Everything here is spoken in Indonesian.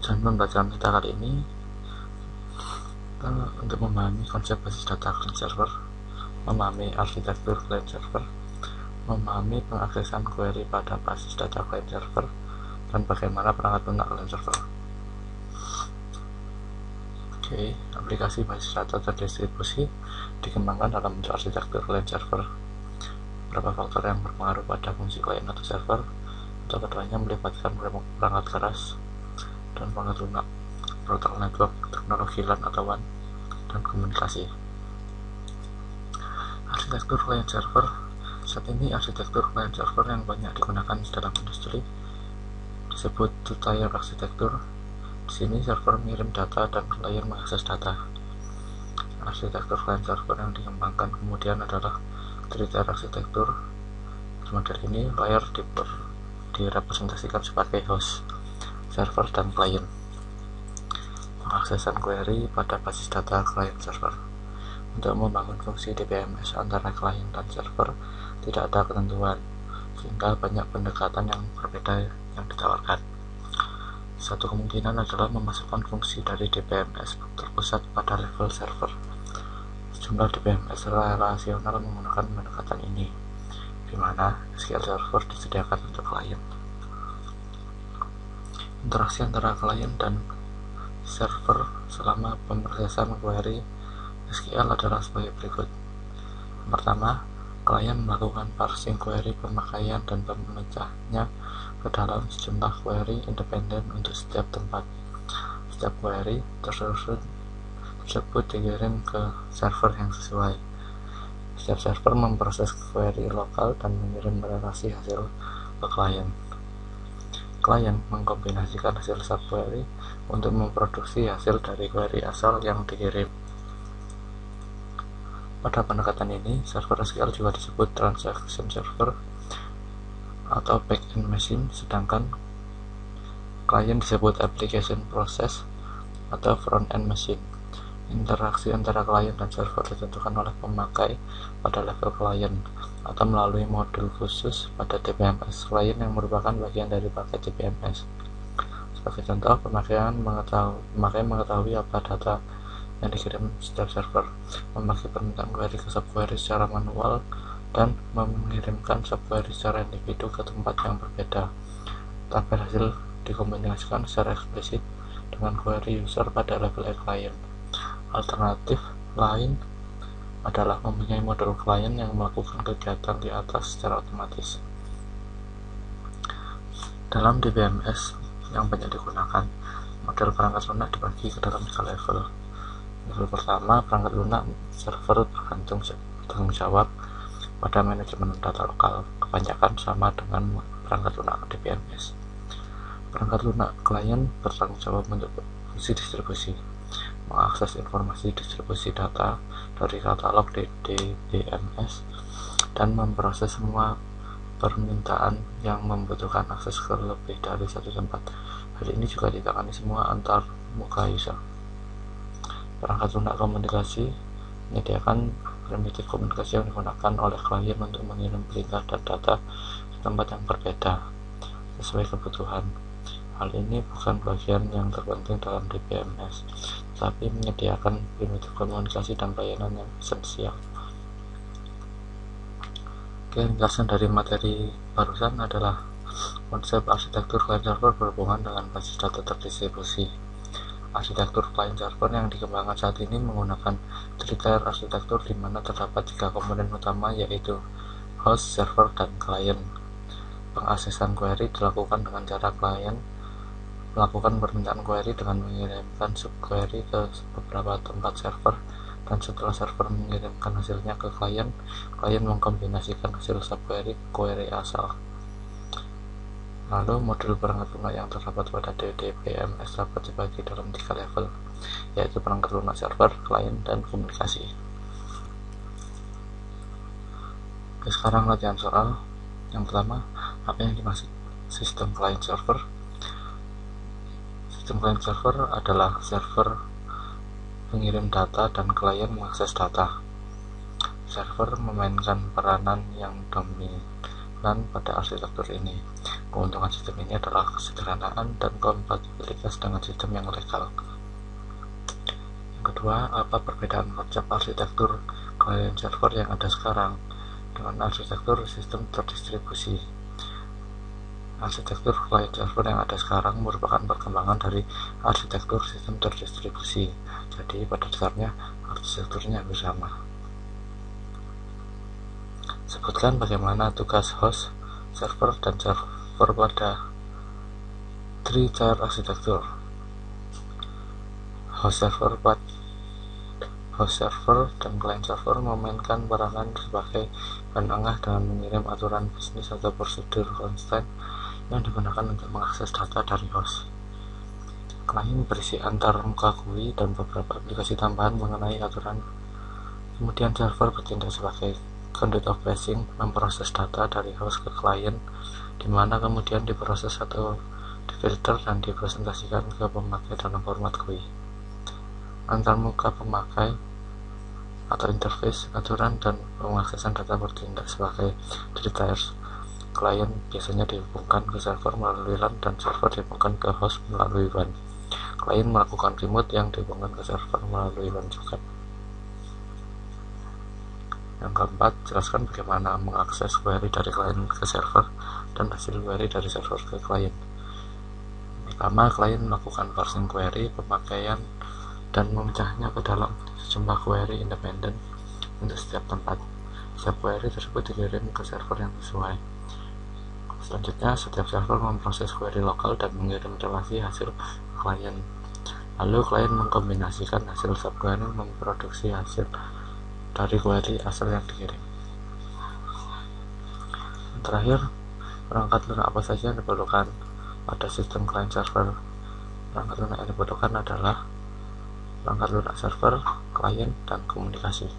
Tujuan pembelajaran kita kali ini untuk memahami konsep basis data client server, memahami arsitektur client server, memahami pengaksesan query pada basis data client server, dan bagaimana perangkat lunak client server. Oke, aplikasi basis data terdistribusi dikembangkan dalam bentuk arsitektur client server. Beberapa faktor yang berpengaruh pada fungsi client atau server, untuk keduanya melibatkan perangkat keras dan perangkat lunak, protokol network, teknologi LAN atau WAN, dan komunikasi. Arsitektur client server. Saat ini arsitektur client server yang banyak digunakan dalam industri disebut two-tier arsitektur. Di sini server mengirim data dan klien mengakses data. Arsitektur client server yang dikembangkan kemudian adalah three-tier arsitektur. Di model ini layer direpresentasikan sebagai host, server, dan klien. Pengaksesan query pada basis data client server. Untuk membangun fungsi DBMS antara klien dan server tidak ada ketentuan, sehingga banyak pendekatan yang berbeda yang ditawarkan. Satu kemungkinan adalah memasukkan fungsi dari DBMS terpusat pada level server. Sejumlah DBMS relasional menggunakan pendekatan ini, di mana SQL Server disediakan untuk klien. Interaksi antara klien dan server selama pemrosesan query SQL adalah sebagai berikut. Pertama, klien melakukan parsing query pemakaian dan memecahnya ke dalam sejumlah query independen untuk setiap tempat. Setiap query tersebut dikirim ke server yang sesuai. Setiap server memproses query lokal dan mengirim relasi hasil ke klien. Klien mengkombinasikan hasil subquery untuk memproduksi hasil dari query asal yang dikirim. Pada pendekatan ini, server SQL juga disebut transaction server atau back-end machine, sedangkan klien disebut application process atau front-end machine. Interaksi antara klien dan server ditentukan oleh pemakai pada level klien atau melalui modul khusus pada DBMS klien yang merupakan bagian dari paket DBMS. Sebagai contoh, pemakai mengetahui apa data yang dikirim setiap server, membagi permintaan query ke subquery secara manual, dan mengirimkan subquery secara individu ke tempat yang berbeda. Tabel hasil dikombinasikan secara eksplisit dengan query user pada level client. Alternatif lain adalah mempunyai modul klien yang melakukan kegiatan di atas secara otomatis. Dalam DBMS yang banyak digunakan, model perangkat lunak dibagi ke dalam 3 level. Level pertama, perangkat lunak server bergantung jawab pada manajemen data lokal, kebanyakan sama dengan perangkat lunak DBMS. Perangkat lunak klien bertanggung jawab untuk fungsi distribusi, mengakses informasi distribusi data dari katalog DBMS, dan memproses semua permintaan yang membutuhkan akses ke lebih dari satu tempat. Hal ini juga ditangani semua antar muka user. Perangkat lunak komunikasi menyediakan primitif komunikasi yang digunakan oleh klien untuk mengirim perintah dan data ke tempat yang berbeda sesuai kebutuhan. Hal ini bukan bagian yang terpenting dalam DBMS, tetapi menyediakan primitif komunikasi dan pelayanan yang esensial. Ringkasan dari materi barusan adalah konsep arsitektur client server berhubungan dengan basis data terdistribusi. Arsitektur client server yang dikembangkan saat ini menggunakan three-tier arsitektur di mana terdapat 3 komponen utama, yaitu host, server, dan klien. Pengaksesan query dilakukan dengan cara klien melakukan permintaan query dengan mengirimkan subquery ke beberapa tempat server, dan setelah server mengirimkan hasilnya ke klien mengkombinasikan hasil subquery ke query asal. Lalu modul perangkat lunak yang terdapat pada DBMS dapat dibagi dalam 3 level, yaitu perangkat lunak server, klien, dan komunikasi. Oke, sekarang latihan soal. Yang pertama, apa yang dimaksud sistem client server? Sistem client server adalah server pengirim data dan klien mengakses data. Server memainkan peranan yang dominan pada arsitektur ini. Keuntungan sistem ini adalah kesederhanaan dan kompatibilitas dengan sistem yang legal. Yang kedua, apa perbedaan konsep arsitektur client server yang ada sekarang dengan arsitektur sistem terdistribusi? Arsitektur client server yang ada sekarang merupakan perkembangan dari arsitektur sistem terdistribusi. Jadi pada dasarnya arsitekturnya bersama. Sebutkan bagaimana tugas host, server, dan server pada three-tier arsitektur. Host server dan client server memainkan peranan sebagai penengah dengan mengirim aturan bisnis atau prosedur konstan yang digunakan untuk mengakses data dari host. Klien berisi antar muka GUI dan beberapa aplikasi tambahan mengenai aturan. Kemudian server bertindak sebagai conduit of passing, memproses data dari host ke klien, di mana kemudian diproses atau difilter dan dipresentasikan ke pemakai dalam format GUI. Antar muka pemakai atau interface, aturan, dan pengaksesan data bertindak sebagai three tiers. Klien biasanya dihubungkan ke server melalui LAN dan server dihubungkan ke host melalui WAN. Klien melakukan remote yang dihubungkan ke server melalui WAN juga. Yang keempat, jelaskan bagaimana mengakses query dari klien ke server dan hasil query dari server ke klien. Pertama, klien melakukan parsing query pemakaian dan memecahnya ke dalam sejumlah query independen untuk setiap tempat. Setiap query tersebut dikirim ke server yang sesuai. Selanjutnya, setiap server memproses query lokal dan mengirim relasi hasil ke klien. Lalu klien mengkombinasikan hasil subquery memproduksi hasil dari query asal yang dikirim. Terakhir, perangkat lunak apa saja yang diperlukan pada sistem client server. Perangkat lunak yang dibutuhkan adalah perangkat lunak server, klien, dan komunikasi.